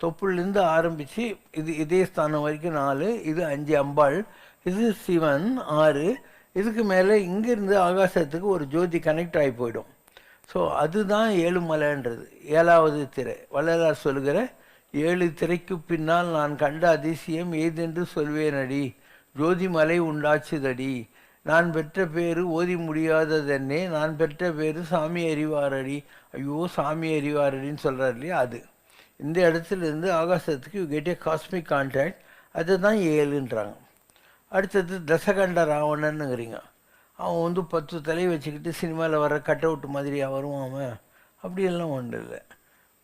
தொப்புலேருந்து ஆரம்பித்து இது இதே ஸ்தானம் வரைக்கும் 4, இது 5 அம்பாள், இது சிவன் 6. இதுக்கு மேலே இங்கேருந்து ஆகாசத்துக்கு ஒரு ஜோதி கனெக்ட் ஆகி போயிடும். ஸோ அதுதான் 7 மலைன்றது. 7வது திரை. வள்ளலார் சொல்கிற 7 திரைக்கு பின்னால் நான் கண்ட அதிசயம் ஏதென்று சொல்வேனடி, ஜோதி மலை உண்டாச்சுதடி, நான் பெற்ற பேரு ஓதி முடியாததென்னே, நான் பெற்ற பேரு சாமி அறிவாரடி. ஐயோ சாமி அறிவாரடின்னு சொல்கிறார் இல்லையா. அது இந்த இடத்துலேருந்து ஆகாசத்துக்கு you get a cosmic contact. அதை தான் 7ன்றாங்க. அடுத்தது தசகண்ட ராவணன்னுங்கிறீங்க. அவன் வந்து 10 தலையை வச்சுக்கிட்டு சினிமாவில் வர கட் அவுட் மாதிரியாக வருவான் அவன். அப்படியெல்லாம் ஒன்றும் இல்லை.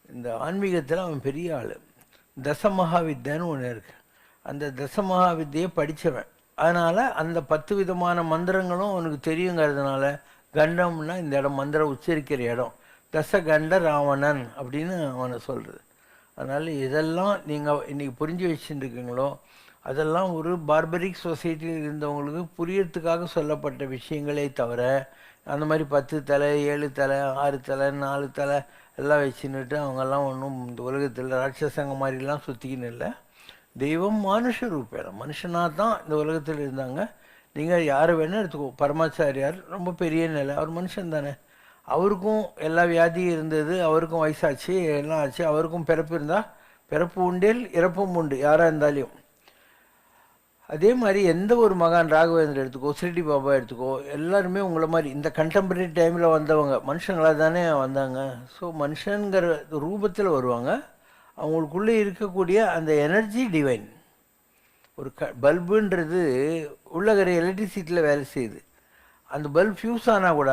இந்த ஆன்மீகத்தில் அவன் பெரிய ஆள். தசமகாவித்யான்னு ஒன்று இருக்குது. அந்த தசமகாவித்தியை படித்தவன். அதனால் அந்த 10 விதமான மந்திரங்களும் அவனுக்கு தெரியுங்கிறதுனால கண்டம்னா இந்த இடம் மந்திரம் உச்சரிக்கிற இடம். தசகண்ட ராவணன் அப்படின்னு அவனை சொல்கிறது. அதனால் இதெல்லாம் நீங்கள் இன்றைக்கி புரிஞ்சு வச்சுருக்கீங்களோ அதெல்லாம் ஒரு பார்பரிக் சொசைட்டியில் இருந்தவங்களுக்கு புரியறதுக்காக சொல்லப்பட்ட விஷயங்களே தவிர, அந்த மாதிரி 10 தலை 7 தலை 6 தலை 4 தலை எல்லாம் வச்சுன்னுட்டு அவங்கெல்லாம் ஒன்றும் இந்த உலகத்தில் ராட்சசங்க மாதிரிலாம் சுற்றிக்கின்னு இல்லை. தெய்வம் மானுஷ ரூபேன, மனுஷனாக தான் இந்த உலகத்தில் இருந்தாங்க. நீங்கள் யாரை வேணால் எடுத்துக்கோ. பரமாச்சாரியார் ரொம்ப பெரிய நிலை, அவர் மனுஷன் தானே. அவருக்கும் எல்லா வியாதியும் இருந்தது, அவருக்கும் வயசாச்சு, எல்லாம் ஆச்சு. அவருக்கும் பிறப்பு இருந்தால் பிறப்பு உண்டேல் இறப்பும் உண்டு, யாராக இருந்தாலையும். அதே மாதிரி எந்த ஒரு மகான் ராகவேந்திர எடுத்துக்கோ, ஸ்ரீடி பாபா எடுத்துக்கோ, எல்லாருமே உங்களை மாதிரி இந்த கண்டெம்பரரி டைமில் வந்தவங்க மனுஷங்களாக தானே வந்தாங்க. ஸோ மனுஷங்கிற ரூபத்தில் வருவாங்க. அவங்களுக்குள்ளே இருக்கக்கூடிய அந்த எனர்ஜி டிவைன். ஒரு பல்புன்றது உள்ளகிற எலக்ட்ரிசிட்டியில் வேலை செய்யுது. அந்த பல்ப் ஃபியூஸ் ஆனால் கூட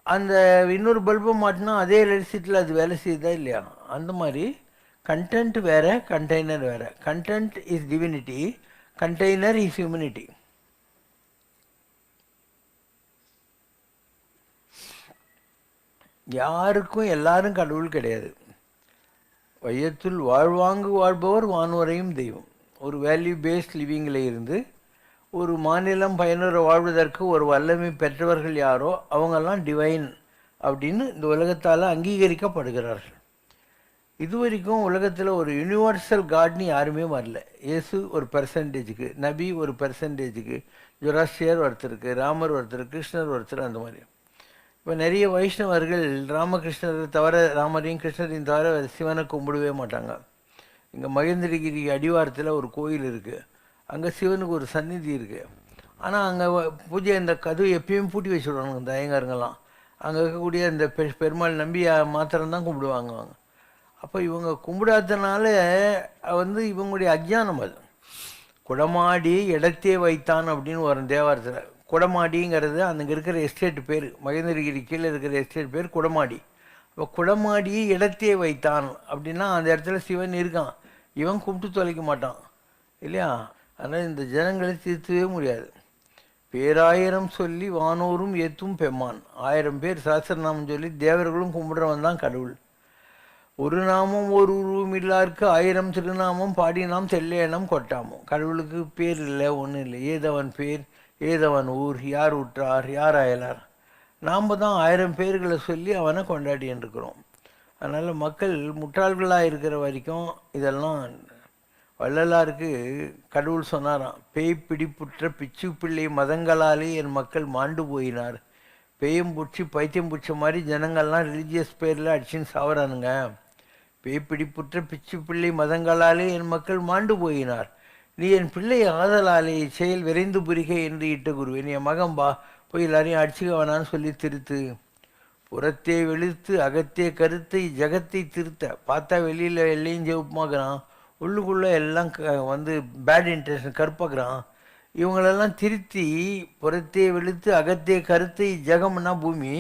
அந்த இன்னொரு பல்பை மாட்டினா அதே எலக்ட்ரிசிட்டியில் அது வேலை செய்யுதா இல்லையா. அந்த மாதிரி கண்டென்ட் வேறு, கண்டெய்னர் வேறு. Content is divinity, container is humanity. யாருக்கும் எல்லாரும் கடவுள் கிடையாது. வையத்துள் வாழ்வாங்கு வாழ்பவர் வானுவரையும் தெய்வம். ஒரு வேல்யூ பேஸ்ட் லிவிங்கில் இருந்து ஒரு மாநிலம் பயனுற வாழ்வதற்கு ஒரு வல்லமை பெற்றவர்கள் யாரோ அவங்கெல்லாம் டிவைன் அப்படின்னு இந்த உலகத்தால் அங்கீகரிக்கப்படுகிறார்கள். இதுவரைக்கும் உலகத்தில் ஒரு யூனிவர்சல் காட்னு யாருமே வரல. இயேசு ஒரு பெர்சன்டேஜுக்கு, நபி ஒரு பெர்சன்டேஜுக்கு, ஜொராஸ்ட்ரியர் ஒருத்தருக்கு, ராமர் ஒருத்தர், கிருஷ்ணர் ஒருத்தர், அந்த மாதிரி. இப்போ நிறைய வைஷ்ணவர்கள் ராமகிருஷ்ணரை தவிர, ராமரையும் கிருஷ்ணரையும் தவிர சிவனை கும்பிடவே மாட்டாங்க. இங்கே மகேந்திரகிரி அடிவாரத்தில் ஒரு கோயில் இருக்குது, அங்கே சிவனுக்கு ஒரு சந்நிதி இருக்குது. ஆனால் அங்கே பூஜை இந்த கதவு எப்பயும் பூட்டி வச்சுடுவாங்க இந்த ஐயங்காரங்கெல்லாம். அங்கே இருக்கக்கூடிய இந்த பெருமாள் நம்பி மாத்திரம்தான் கும்பிடுவாங்க. அப்போ இவங்க கும்பிடாதனால இவங்களுடைய அஜ்ஞானம். அது குடமாடி இடத்தே வைத்தான் அப்படின்னு வரும் தேவாரத்தில். குடமாடிங்கிறது அங்கே இருக்கிற எஸ்டேட் பேர், மகேந்திரகிரி கீழே இருக்கிற எஸ்டேட் பேர் குடமாடி. இப்போ குடமாடி இடத்தே வைத்தான் அப்படின்னா அந்த இடத்துல சிவன் இருக்கான், இவன் கூப்பிட்டு தொலைக்க மாட்டான் இல்லையா? அதனால் இந்த ஜனங்களை திருத்தவே முடியாது. பேராயிரம் சொல்லி வானோரும் ஏத்தும் பெம்மான். 1000 பேர் சாஸ்திரநாமம் சொல்லி தேவர்களும் கும்பிடுறவன் தான் கடவுள். ஒரு நாமம் ஒரு உருவம் இல்லாருக்கு 1000 திருநாமம் பாடினாம் தெல்லேனம் கொட்டாமோ. கடவுளுக்கு பேர் இல்லை, ஒன்றும் இல்லை. ஏதவன் பேர், ஏதவன் ஊர், யார் உற்றார், யார் அயலார். நாம் தான் 1000 பேர்களை சொல்லி அவனை கொண்டாடின்னு இருக்கிறோம். அதனால் மக்கள் முட்டாள்களாக இருக்கிற வரைக்கும் இதெல்லாம். வள்ளலாருக்கு கடவுள் சொன்னாராம், பேய் பிடிப்புற்ற பிச்சு பிள்ளை மதங்களாலே என் மக்கள் மாண்டு போயினார். பேயும் பூச்சி பைத்தியம் பூச்ச மாதிரி ஜனங்கள்லாம் ரிலீஜியஸ் பேரில் அடிச்சுன்னு சாவறானுங்க. பேய் பிடிப்புற்ற பிச்சு பிள்ளை மதங்களாலே என் மக்கள் மாண்டு போயினார். நீ என் பிள்ளை ஆதலாலே செயல் விரைந்து புரிக என்று இட்ட குருவே. நீ என் மகன்பா, போய் எல்லாரையும் அடிச்சுக்க வேணான்னு சொல்லி திருத்து. புறத்தே வெளுத்து அகத்தே கருத்தை ஜகத்தை திருத்த. பார்த்தா வெளியில் எல்லையும் ஜெவப்புமாக்குறான், உள்ளுக்குள்ளே எல்லாம் பேட் இன்டென்ஷன் கருப்பாக்குறான். இவங்களெல்லாம் திருத்தி புறத்தே வெளுத்து அகத்தே கருத்தை, ஜகம்னா பூமி,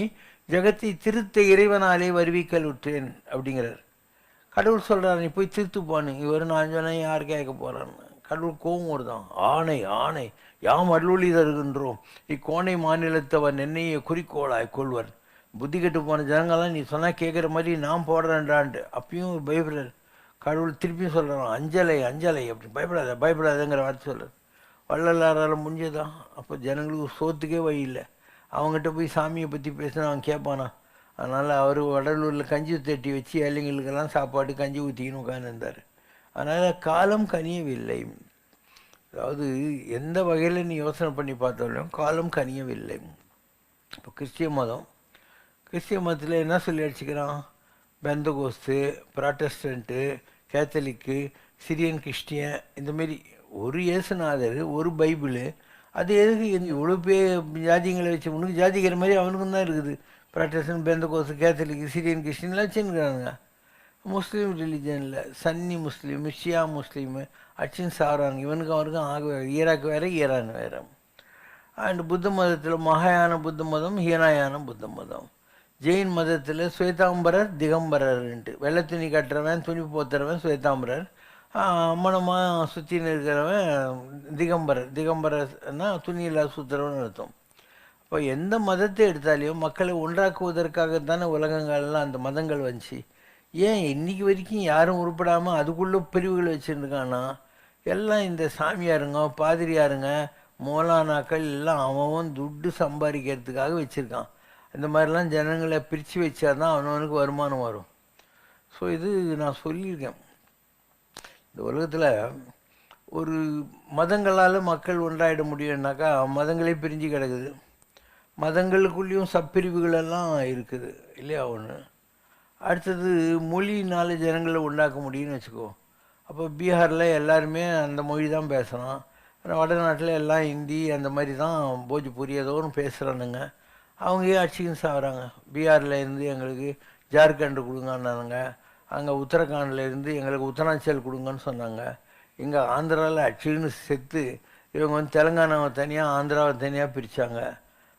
ஜகத்தை திருத்த இறைவனாலே வருவிக்கல் விட்டேன் அப்படிங்கிறார். கடவுள் சொல்கிறார், நீ போய் திருத்துப்பான்னு. இவர் நான் சொன்னேன், யார் கேட்க போகிறான்னு. கடவுள் கோபம் வருதான். ஆணை ஆணை யாம் அருளி தருகின்றோம், இக்கோணை மாநிலத்தவர் என்னையை குறிக்கோளாய் கொள்வர். புத்தி கெட்டு போன ஜனங்கள்லாம் நீ சொன்னால் கேட்குற மாதிரி நான் போடுறேன்டான்ட்டு அப்பயும் பயப்படுறார். கடவுள் திருப்பியும் சொல்கிறான், அஞ்சலை அஞ்சலை அப்படி பயப்படாத பயப்படாதங்கிற வார்த்தை சொல்கிறார். வள்ளலாரால் முடிஞ்சதான். அப்போ ஜனங்களுக்கு சோத்துக்கே வழி இல்லை. அவங்ககிட்ட போய் சாமியை பற்றி பேசினா அவன் கேட்பானா? அதனால் அவர் வடலூரில் கஞ்சி தட்டி வச்சு ஏழைங்களுக்கெல்லாம் சாப்பாடு கஞ்சி ஊற்றிக்கின்னு உட்காந்துருந்தார். அதனால் காலம் கனியவில்லை. அதாவது எந்த வகையில் நீ யோசனை பண்ணி பார்த்தாலும் காலம் கனியவில்லை. இப்போ கிறிஸ்டிய மதத்தில் என்ன சொல்லி அடிச்சுக்கிறான்? பெந்தகோஸ்து, ப்ராட்டஸ்டண்ட்டு, கேத்தலிக்கு, சிரியன் கிறிஸ்டியன், இந்தமாரி ஒரு இயேசுநாதர், ஒரு பைபிளு. அது எதுக்கு இவ்வளோ ஜாதிங்களை வச்சு? உனக்கு ஜாதிக்கிற மாதிரி அவனுக்கும் தான் இருக்குது. ப்ராட்டஸ்டன்ட், பெந்தகோஸ்து, கேத்தலிக்கு, சிரியன் கிறிஸ்டின்லாம் வச்சுருக்கிறானுங்க. முஸ்லீம் ரிலீஜனில் சன்னி முஸ்லீமு, ஷியா முஸ்லீமு அச்சின்னு சாகிறாங்க. இவனுக்கு அவனுக்கும் ஆக ஈராக் வேறு, ஈரான் வேறு. அண்ட் புத்த மதத்தில் மகாயான புத்த மதம், ஹீனாயான புத்த மதம். ஜெயின் மதத்தில் ஸ்வேதாம்பரர், திகம்பரர்ன்ட்டு. வெள்ளை துணி கட்டுறவன், துணி போத்துறவன் ஸ்வேதாம்பரர், அம்மனமாக சுற்றின்னு இருக்கிறவன் திகம்பரர். திகம்பரர்னா துணியில் சுற்றுறவன் அர்த்தம். இப்போ எந்த மதத்தை எடுத்தாலையும் மக்களை ஒன்றாக்குவதற்காகத்தானே உலகங்கள்லாம் அந்த மதங்கள் வந்துச்சு. ஏன் இன்றைக்கி வரைக்கும் யாரும் உருப்படாமல் அதுக்குள்ளே பிரிவுகள் வச்சுருக்கான்னா, எல்லாம் இந்த சாமியாருங்க, பாதிரியாருங்க, மோலானாக்கள் எல்லாம் அவன் துட்டு சம்பாதிக்கிறதுக்காக வச்சுருக்கான். இந்த மாதிரிலாம் ஜனங்களை பிரித்து வச்சா தான் அவனவனுக்கு வருமானம் வரும். ஸோ இது நான் சொல்லியிருக்கேன். இந்த உலகத்தில் ஒரு மதங்களால் மக்கள் ஒன்றாயிட முடியும்னாக்கா மதங்களே பிரிஞ்சு கிடக்குது. மதங்களுக்குள்ளேயும் சப்பிரிவுகளெல்லாம் இருக்குது இல்லையா? ஒன்று. அடுத்தது மொழியினால் ஜனங்களை உண்டாக்க முடியும்னு வச்சுக்கோ. அப்போ பீகாரில் எல்லாருமே அந்த மொழி தான் பேசுகிறான். வடநாட்டில் எல்லாம் ஹிந்தி அந்த மாதிரி தான் போஜ்பூரி ஏதோ ஒன்று பேசுகிறானுங்க. அவங்க அடிச்சுக்கின்னு சாகுறாங்க. பீகாரில் இருந்து எங்களுக்கு ஜார்க்கண்டு கொடுங்கன்னானுங்க. அங்கே உத்தரகாண்டில் இருந்து எங்களுக்கு உத்தராஞ்சல் கொடுங்கன்னு சொன்னாங்க. இங்கே ஆந்திராவில் அடிச்சுக்கின்னு செத்து இவங்க தெலுங்கானாவை தனியாக, ஆந்திராவை தனியாக பிரித்தாங்க.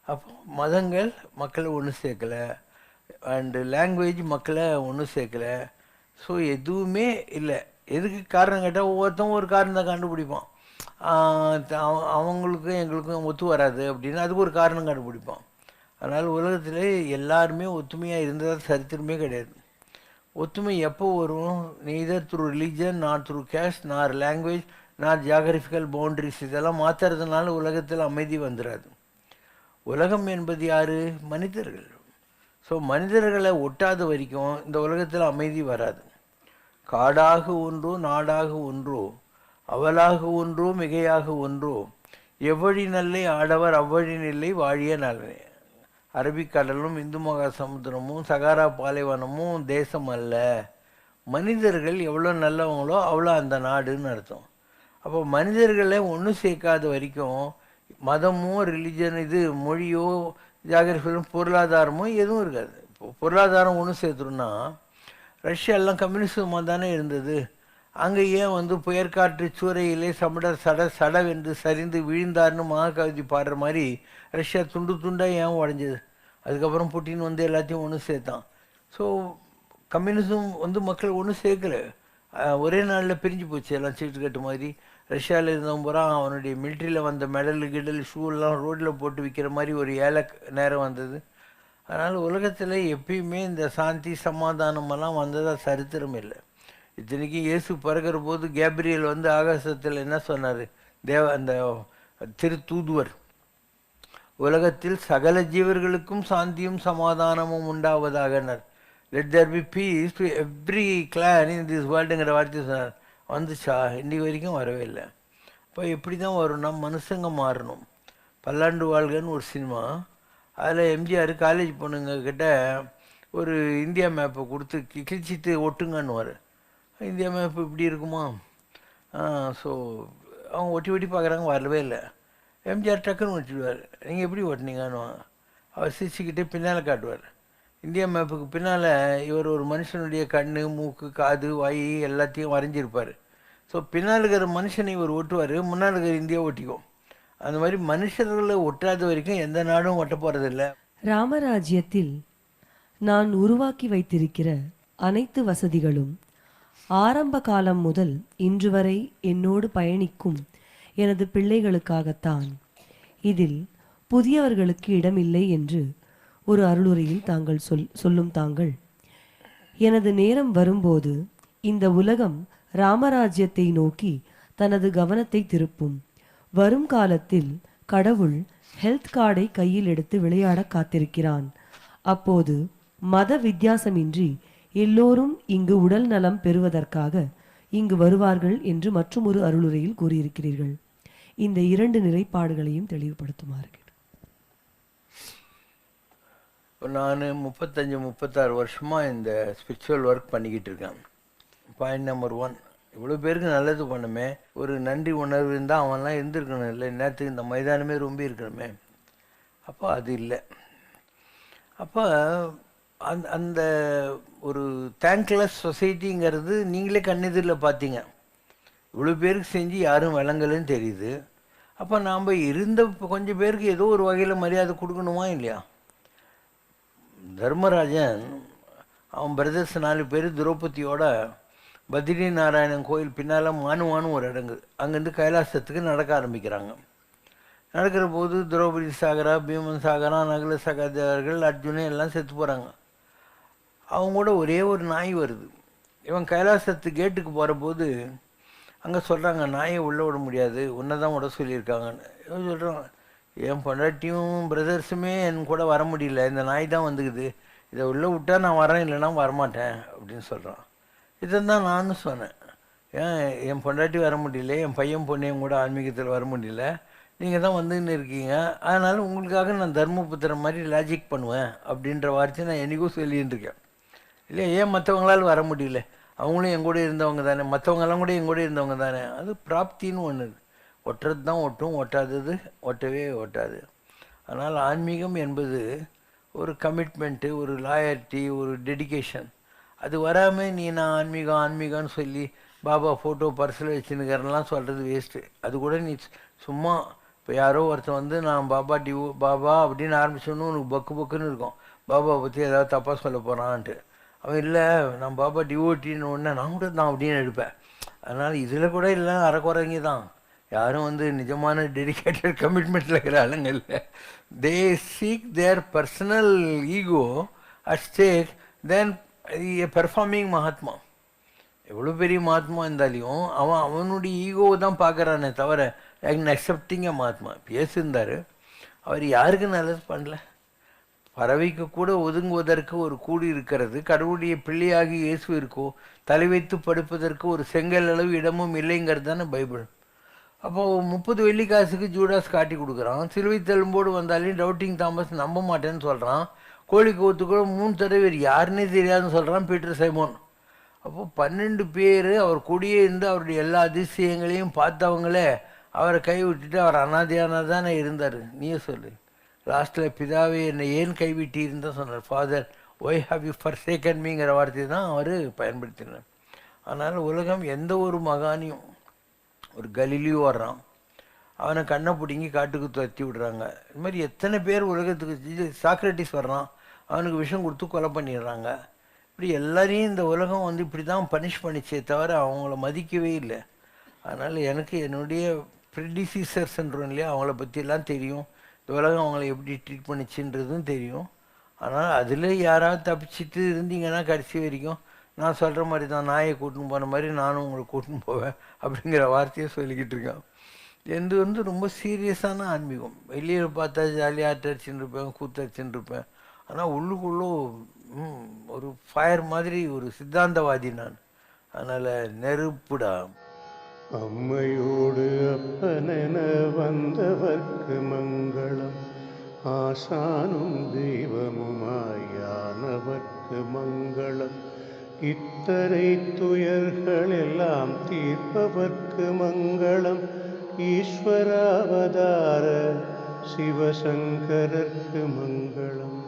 அப்போ மதங்கள் மக்களை ஒன்று சேர்க்கலை, அண்டு லாங்குவேஜ் மக்களை ஒன்றும் சேர்க்கலை. ஸோ எதுவுமே இல்லை. எதுக்கு காரணம் கேட்டால் ஒவ்வொருத்தவங்க ஒரு காரணம் தான் கண்டுபிடிப்பான். அவங்களுக்கும் எங்களுக்கும் ஒத்து வராது அப்படின்னு அதுக்கு ஒரு காரணம் கண்டுபிடிப்பான். அதனால் உலகத்தில் எல்லாருமே ஒத்துமையாக இருந்ததாக சரித்திரமே கிடையாது. ஒத்துமை எப்போ வரும்? Neither through religion, not through caste, nor language, non geographical boundaries இதெல்லாம் மாற்றுறதுனால உலகத்தில் அமைதி வந்துடாது. உலகம் என்பது யார்? மனிதர்கள். ஸோ மனிதர்களை ஒட்டாத வரைக்கும் இந்த உலகத்தில் அமைதி வராது. காடாக ஒன்றோ நாடாக ஒன்றோ அவளாக ஒன்றோ மிகையாக ஒன்றோ எவ்வழி நல்லை ஆடவர் அவ்வழி நிலை வாழிய நலனே. அரபிக்கடலும் இந்து மகா சமுத்திரமும் சகாரா பாலைவனமும் தேசம் அல்ல. மனிதர்கள் எவ்வளோ நல்லவங்களோ அவ்வளோ அந்த நாடுன்னு அர்த்தம். அப்போ மனிதர்களை ஒன்று சேர்க்காத வரைக்கும் மதமோ ரிலிஜன் இது மொழியோ ஜாகிரபியும் பொருளாதாரமோ எதுவும் இருக்காது. இப்போ பொருளாதாரம் ஒன்று சேர்த்துருன்னா ரஷ்யாலாம் கம்யூனிசமாக தானே இருந்தது. அங்கே ஏன் புயற்காற்று சூறையிலே சமடர் சடவென்று சரிந்து விழுந்தார்னு மகாகவி பாடுற மாதிரி ரஷ்யா துண்டு துண்டாக ஏன் உடஞ்சது? அதுக்கப்புறம் புட்டின் எல்லாத்தையும் ஒன்று சேர்த்தான். ஸோ கம்யூனிசம் மக்கள் ஒன்று சேர்க்கல, ஒரே நாளில் பிரிஞ்சு போச்சு. எல்லாம் சீட்டு கட்டு மாதிரி ரஷ்யாவில் இருந்தவன் பூரா அவனுடைய மிலிட்ரியில் வந்த மெடல் கிடல் ஷூலாம் ரோட்டில் போட்டு விற்கிற மாதிரி ஒரு ஏழை நேரம் வந்தது. அதனால் உலகத்தில் எப்பயுமே இந்த சாந்தி சமாதானமெல்லாம் வந்ததாக சரித்திரம் இல்லை. இத்தனைக்கும் இயேசு பிறக்கிற போது கேப்ரியல் ஆகாசத்தில் என்ன சொன்னார்? அந்த திருத்தூதுவர், உலகத்தில் சகல ஜீவர்களுக்கும் சாந்தியும் சமாதானமும் உண்டாவதாகனர். Let there be peace to every clan in this வேர்ல்டுங்கிற வார்த்தை சொன்னார். வந்துச்சா? இன்றைக்கு வரைக்கும் வரவே இல்லை. இப்போ எப்படி தான் வரும்னா மனுஷங்க மாறணும். பல்லாண்டு வாழ்கன்னு ஒரு சினிமா, அதில் எம்ஜிஆர் காலேஜ் பொண்ணுங்க கிட்ட ஒரு இந்தியா மேப்பை கொடுத்து கிழிச்சிட்டு ஒட்டுங்கன்னுவார். இந்தியா மேப் இப்படி இருக்குமா? ஸோ அவங்க ஒட்டி ஒட்டி பார்க்குறாங்க, வரவே இல்லை. எம்ஜிஆர் டக்குன்னு ஒட்டிடுவார். நீங்கள் எப்படி ஓட்டினீங்கன்னு அவர் சிரிச்சுக்கிட்டே பின்னால் காட்டுவார். இந்தியா மேப்புக்கு பின்னால் இவர் ஒரு மனுஷனுடைய கண், மூக்கு, காது, வாய் எல்லாத்தையும் வரைஞ்சிருப்பார். ஸோ பின்னால் இருக்கிற மனுஷனை இவர் ஒட்டுவார், முன்னால் இருக்கிற இந்தியா ஒட்டிக்கும். அந்த மாதிரி மனுஷர்களை ஒட்டாத வரைக்கும் எந்த நாடும் ஒட்ட போகிறதில்ல. ராமராஜ்யத்தில் நான் உருவாக்கி வைத்திருக்கிற அனைத்து வசதிகளும் ஆரம்ப காலம் முதல் இன்று வரை என்னோடு பயணிக்கும் எனது பிள்ளைகளுக்காகத்தான். இதில் புதியவர்களுக்கு இடமில்லை என்று ஒரு அருளுரையில் சொல்லும் தாங்கள், எனது நேரம் வரும்போது இந்த உலகம் ராமராஜ்யத்தை நோக்கி தனது கவனத்தை திருப்பும். வரும் காலத்தில் கடவுள் ஹெல்த் கார்டை கையில் எடுத்து விளையாட காத்திருக்கிறான். அப்போது மத வித்தியாசமின்றி எல்லோரும் இங்கு உடல் நலம் பெறுவதற்காக இங்கு வருவார்கள் என்று மற்றொரு அருளுரையில் கூறியிருக்கிறீர்கள். இந்த இரண்டு நிலைப்பாடுகளையும் தெளிவுபடுத்துமாறு. நான் 35-36 வருஷமாக இந்த ஸ்பிரிச்சுவல் ஒர்க் பண்ணிக்கிட்டு இருக்கேன். பாயிண்ட் நம்பர் 1, இவ்வளோ பேருக்கு நல்லது பண்ணுமே, ஒரு நன்றி உணர்வு இருந்தால் அவன்லாம் இருந்திருக்கணும் இல்லை, நேரத்துக்கு இந்த மைதானமே ரொம்ப இருக்கணுமே. அப்போ அது இல்லை. அப்போ அந்த ஒரு தேங்க்லெஸ் சொசைட்டிங்கிறது நீங்களே கண்ணெதிரில் பார்த்தீங்க. இவ்வளோ பேருக்கு செஞ்சு யாரும் விளங்கலைன்னு தெரியுது. அப்போ நாம் இருந்த கொஞ்சம் பேருக்கு ஏதோ ஒரு வகையில் மரியாதை கொடுக்கணுமா இல்லையா? தர்மராஜன் அவன் பிரதர்ஸ் 4 பேர் திரௌபதியோட பத்ரி நாராயணன் கோயில் பின்னால் மானுவான்னு ஒரு இடங்கு, அங்கேருந்து கைலாசத்துக்கு நடக்க ஆரம்பிக்கிறாங்க. நடக்கிற போது திரௌபதி சாகரா, பீமன் சாகரா, நகுல சகாதேவர்கள், அர்ஜுனன் எல்லாம் செத்து போகிறாங்க. அவங்க கூட ஒரே ஒரு நாய் வருது. இவன் கைலாசத்து கேட்டுக்கு போகிற போது அங்கே சொல்கிறாங்க, நாயை உள்ளே விட முடியாது, உன்னை தான் விட சொல்லியிருக்காங்கன்னு. இவன் சொல்கிறான், என் பொண்டாட்டியும் பிரதர்ஸுமே என் கூட வர முடியல, இந்த நாய் தான் வந்துக்குது, இதை உள்ளே விட்டால் நான் வரேன், இல்லைனா வரமாட்டேன் அப்படின்னு சொல்கிறான். இதை தான் நானும் சொன்னேன், ஏன் என் பொண்டாட்டி வர முடியல, என் பையன் பொண்ணையும் கூட ஆன்மீகத்தில் வர முடியல, நீங்கள் தான் வந்துன்னு இருக்கீங்க, அதனால் உங்களுக்காக நான் தர்மபுத்திரம் மாதிரி லாஜிக் பண்ணுவேன் அப்படின்ற வார்த்தை நான் என்றைக்கும் சொல்லின்னு இருக்கேன். இல்லை, ஏன் மற்றவங்களால் வர முடியல, அவங்களும் எங்கூட இருந்தவங்க தானே, மற்றவங்கெல்லாம் கூட எங்கூட இருந்தவங்க தானே. அது பிராப்தின்னு ஒன்று, ஒட்டுறது தான் ஒட்டும், ஒட்டாதது ஒட்டவே ஒட்டாது. அதனால் ஆன்மீகம் என்பது ஒரு கமிட்மெண்ட்டு, ஒரு லாயல்ட்டி, ஒரு டெடிக்கேஷன். அது வராமல் நீ நான் ஆன்மீகம்னு சொல்லி பாபா ஃபோட்டோ பர்ஸில் வச்சுன்னுக்கிறலாம் சொல்கிறது வேஸ்ட்டு. அது கூட நீ சும்மா இப்போ யாரோ ஒருத்தன் நான் பாபா அப்படின்னு ஆரம்பிச்சோன்னு உனக்கு பக்குன்னு இருக்கும், பாபா பற்றி ஏதாவது தப்பாக சொல்ல போகிறான்ட்டு. அவன் இல்லை நான் பாபா டிவோட்டின்னு ஒன்று நான் கூட தான் அப்படின்னு எடுப்பேன். அதனால் இதில் கூட இல்லை, அறக்குறைங்க தான், யாரும் நிஜமான டெடிக்கேட்டட் கமிட்மெண்ட்டில் இருக்கிற ஆளுங்க இல்லை. They seek their personal ego at stake then a performing Mahatma. எவ்வளோ பெரிய மகாத்மா இருந்தாலையும் அவன் அவனுடைய ஈகோவை தான் பார்க்குறானே தவிர அக்செப்டிங் அ மகாத்மா. பேசியிருந்தார், அவர் யாருக்கு நல்லது பண்ணல. பறவைக்கு கூட ஒதுங்குவதற்கு ஒரு கூடு இருக்கிறது, கடவுளுடைய பிள்ளையாகி இயேசு இருக்கோ தலை வைத்து படுப்பதற்கு ஒரு செங்கல் அளவு இடமும் இல்லைங்கிறது தானே பைபிள். அப்போ 30 வெள்ளிக்காசுக்கு ஜூடாஸ் காட்டி கொடுக்குறான். சிலுவை தழும்போடு வந்தாலையும் டவுட்டிங் தாமஸ் நம்ப மாட்டேன்னு சொல்கிறான். கோழி கோத்துக்கூட 3 தடவை யாருன்னே தெரியாதுன்னு சொல்கிறான் பீட்டர் சைமோன். அப்போ 12 பேர் அவர் கூடயே இருந்து அவருடைய எல்லா அதிசயங்களையும் பார்த்தவங்களே அவரை கைவிட்டுட்டு அவர் அனாதையானதானே இருந்தார். நீயே சொல்லு. லாஸ்ட்டில் பிதாவே என்னை ஏன் கைவிட்டீர்னு தான் சொன்னார். Father why have you forsaken மீங்கிற வார்த்தையை தான் அவர் பயன்படுத்தினார். அதனால் உலகம் எந்த ஒரு மகானையும், ஒரு கலிலியோ வர்றான், அவனை கண்ணை பிடுங்கி காட்டுக்கு துரத்தி விடுறாங்க. இது மாதிரி எத்தனை பேர் உலகத்துக்கு, சாக்ரட்டிஸ் வர்றான், அவனுக்கு விஷம் கொடுத்து கொலை பண்ணிடுறாங்க. இப்படி எல்லாரையும் இந்த உலகம் வந்து இப்படி தான் பனிஷ் பண்ணிச்சே தவிர அவங்கள மதிக்கவே இல்லை. அதனால் எனக்கு என்னுடைய ப்ரிடிசீசர்ஸ்ன்றோம் இல்லையா, அவங்கள பற்றியெல்லாம் தெரியும். இந்த உலகம் அவங்கள எப்படி ட்ரீட் பண்ணிச்சுன்றதும் தெரியும். ஆனால் அதில் யாராவது தப்பிச்சுட்டு இருந்தீங்கன்னா கடைசி வரைக்கும் நான் சொல்கிற மாதிரி தான், நாயை கூட்டின்னு போன மாதிரி நானும் உங்களை கூட்டின்னு போவேன் அப்படிங்கிற வார்த்தையை சொல்லிக்கிட்டு இருக்கேன். இது வந்து ரொம்ப சீரியஸான ஆன்மீகம். வெளியே பார்த்தா ஜாலியாக அடிச்சுன்னு இருப்பேன், கூத்தடிச்சுன்னு இருப்பேன். ஆனால் உள்ளுக்குள்ளே ஒரு ஃபயர் மாதிரி ஒரு சித்தாந்தவாதி நான். அதனால் நெருப்புடா. அம்மையோடு அப்பனென வந்தவர்க்கு மங்களம், ஆசானும் தெய்வமுமாயானவர்க்கு மங்களம், இத்தனை துயர்கள் எல்லாம் தீர்ப்பவர்க்கு மங்களம், ஈஸ்வராவதார சிவசங்கரர்க்கு மங்களம்.